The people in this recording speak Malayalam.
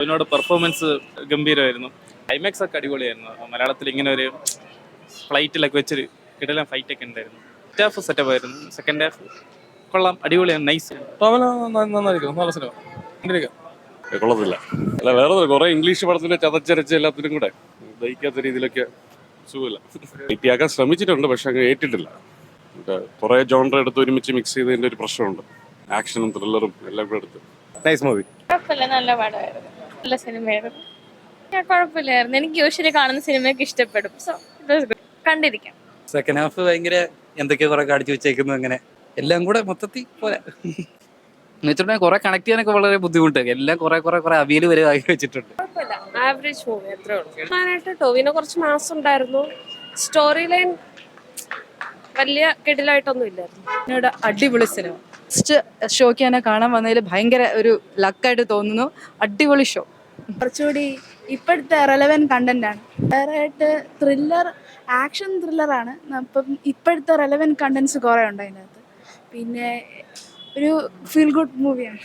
അതിനോട് പെർഫോമൻസ് ഗംഭീരമായിരുന്നു. ക്ലൈമാക്സ് ഒക്കെ അടിപൊളിയായിരുന്നു. മലയാളത്തിൽ ഇങ്ങനെ ഒരു ഫ്ലൈറ്റിലൊക്കെ വെച്ചൊരു കിടലൻ ഫൈറ്റ് ഒക്കെ ഉണ്ടായിരുന്നു. ഫസ്റ്റ് ഹാഫ് സെറ്റപ്പ് ആയിരുന്നു. സെക്കൻഡ് ഹാഫ് കൊള്ളാം, അടിപൊളിയാണ്, നൈസ്. നന്നായിരിക്കും, നല്ല സിനിമ കണ്ടിരിക്കാം. കൊള്ളത്തില്ല. അല്ല, വേറെ കുറെ ഇംഗ്ലീഷ് പടത്തിന്റെ ചതച്ചരച്ച് എല്ലാത്തിനും കൂടെ ദഹിക്കാത്ത രീതിയിലൊക്കെ സുഖമില്ല. വെയിറ്റിയാക്കാൻ ശ്രമിച്ചിട്ടുണ്ട്, പക്ഷെ അങ്ങ് ഏറ്റിട്ടില്ല. കുറെ ജോണർ എടുത്ത് ഒരുമിച്ച് മിക്സ് ചെയ്തതിന്റെ ഒരു പ്രശ്നമുണ്ട്. ആക്ഷനും ത്രില്ലറും എല്ലാം കൂടെ എടുത്ത്. Nice movie. കുഴപ്പമില്ല, നല്ല പടമായിരുന്നു, നല്ല സിനിമയായിരുന്നു. കുഴപ്പമില്ലായിരുന്നു. എനിക്ക് യൂഷ്വലി കാണുന്ന സിനിമയൊക്കെ ഇഷ്ടപ്പെടും. സോ ഇറ്റ് വാസ് ഗുഡ്, കണ്ടിരിക്കാം. സെക്കൻഡ് ഹാഫ് ഭയങ്കര എന്തൊക്കെയോ കുറെ കാണിച്ചു വെച്ചേക്കുന്നു, അങ്ങനെ എല്ലാം കൂടെ മൊത്തത്തിൽ പോലെ എന്നുവെച്ചിട്ടുണ്ടെങ്കിൽ കുറെ കണക്ട് ചെയ്യാനൊക്കെ വളരെ ബുദ്ധിമുട്ട്. എല്ലാം കുറെ അവിയൽ വരെ ആക്കി വെച്ചിട്ടുണ്ട്. കുഴപ്പമില്ല, ആവറേജ് മൂവി അത്രേ ഉള്ളൂ. കാണാനായിട്ട് ടോവിനോ കുറച്ച് മാസ് ഉണ്ടായിരുന്നു. സ്റ്റോറി ലൈൻ വലിയ കിടിലായിട്ടൊന്നും ഇല്ലായിരുന്നു. എന്നോട് അടിപൊളി സിനിമ. ഫസ്റ്റ് ഷോയ്ക്ക് തന്നെ കാണാൻ വന്നതിൽ ഭയങ്കര ഒരു ലക്കായിട്ട് തോന്നുന്നു. അടിപൊളി ഷോ. കുറച്ചുകൂടി ഇപ്പോഴത്തെ റെലവൻറ്റ് കണ്ടന്റ് ആണ്. വേറെയായിട്ട് ത്രില്ലർ, ആക്ഷൻ ത്രില്ലറാണ്. അപ്പം ഇപ്പോഴത്തെ റെലവൻറ്റ് കണ്ടന്റ്സ് കുറേ ഉണ്ട് അതിനകത്ത്. പിന്നെ ഒരു ഫീൽ ഗുഡ് മൂവിയാണ്.